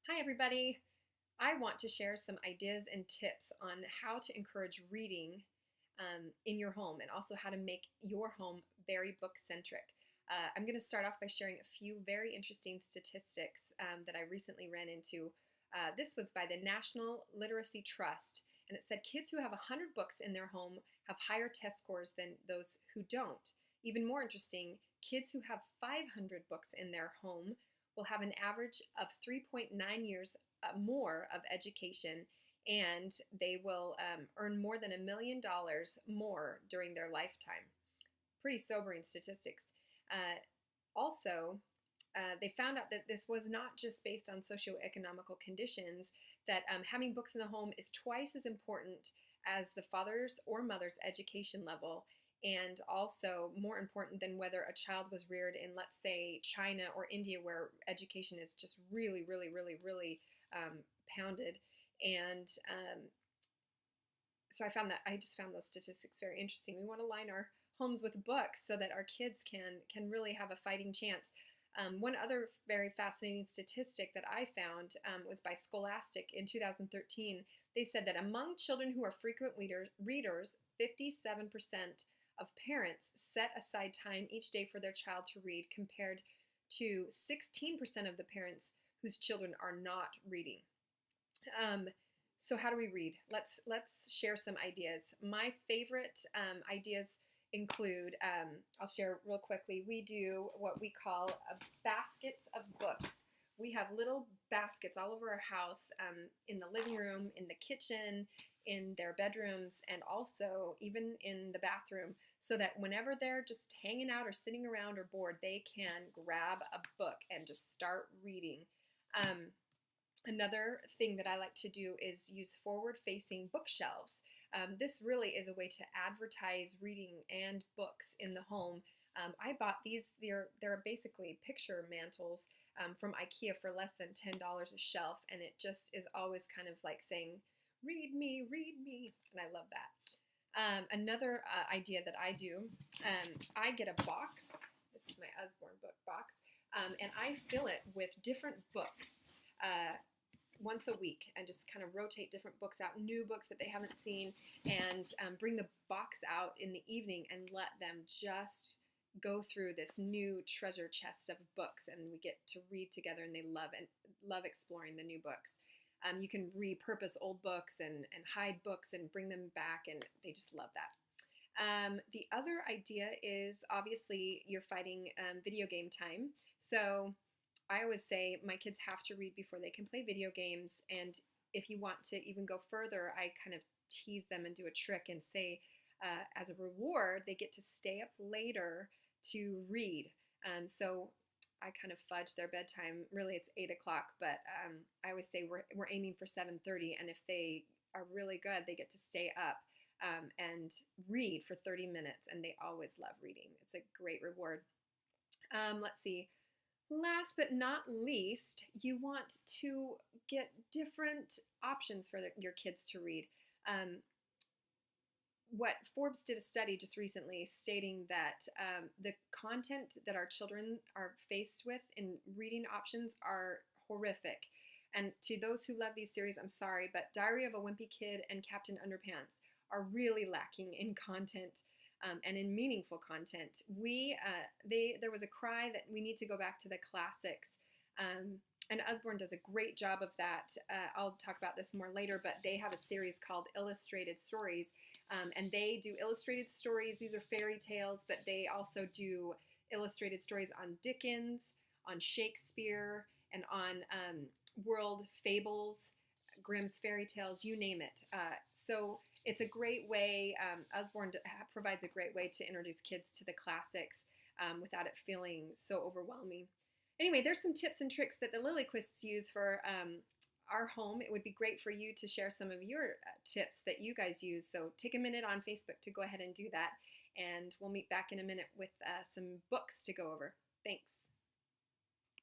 Hi, everybody. I want to share some ideas and tips on how to encourage reading in your home and also how to make your home very book centric. I'm going to start off by sharing a few very interesting statistics that I recently ran into. This was by the National Literacy Trust, and it said kids who have 100 books in their home have higher test scores than those who don't. Even more interesting, kids who have 500 books in their home will have an average of 3.9 years more of education, and they will earn more than $1 million more during their lifetime. Pretty sobering statistics. Also, they found out that this was not just based on socioeconomical conditions, that having books in the home is twice as important as the father's or mother's education level, and also more important than whether a child was reared in, let's say, China or India, where education is just really, really, really, really pounded. And so I just found those statistics very interesting. We want to line our homes with books so that our kids can really have a fighting chance. One other very fascinating statistic that I found was by Scholastic in 2013. They said that among children who are frequent readers, 57% of parents set aside time each day for their child to read, compared to 16% of the parents whose children are not reading. So how do we read? Let's share some ideas. My favorite ideas include, I'll share real quickly. We do what we call baskets of books. We have little baskets all over our house, in the living room, in the kitchen, in their bedrooms, and also even in the bathroom, so that whenever they're just hanging out or sitting around or bored, they can grab a book and just start reading. Um, Another thing that I like to do is use forward-facing bookshelves. This really is a way to advertise reading and books in the home. I bought these. They're basically picture mantles from IKEA for less than $10 a shelf, and it just is always kind of like saying, read me," and I love that. Another idea that I do, I get a box. This is my Usborne book box, and I fill it with different books. Once a week, and just kind of rotate different books out, new books that they haven't seen, and bring the box out in the evening and let them just go through this new treasure chest of books, and we get to read together, and they love exploring the new books. You can repurpose old books and hide books and bring them back, and they just love that. The other idea is, obviously you're fighting video game time. So I always say my kids have to read before they can play video games. And if you want to even go further, I kind of tease them and do a trick and say, as a reward, they get to stay up later to read. So I kind of fudge their bedtime. Really, it's 8 o'clock, but I always say we're aiming for 7:30. And if they are really good, they get to stay up and read for 30 minutes. And they always love reading. It's a great reward. Let's see. Last but not least, you want to get different options for your kids to read. Um, what Forbes did a study just recently stating that the content that our children are faced with in reading options are horrific. And to those who love these series, I'm sorry, but Diary of a Wimpy Kid and Captain Underpants are really lacking in content and in meaningful content. There was a cry that we need to go back to the classics. And Usborne does a great job of that. I'll talk about this more later, but they have a series called Illustrated Stories, and they do illustrated stories. These are fairy tales, but they also do illustrated stories on Dickens, on Shakespeare, and on world fables, Grimm's fairy tales, you name it. So it's a great way. Usborne provides a great way to introduce kids to the classics without it feeling so overwhelming. Anyway, there's some tips and tricks that the Lilyquists use for our home. It would be great for you to share some of your tips that you guys use. So take a minute on Facebook to go ahead and do that. And we'll meet back in a minute with some books to go over. Thanks.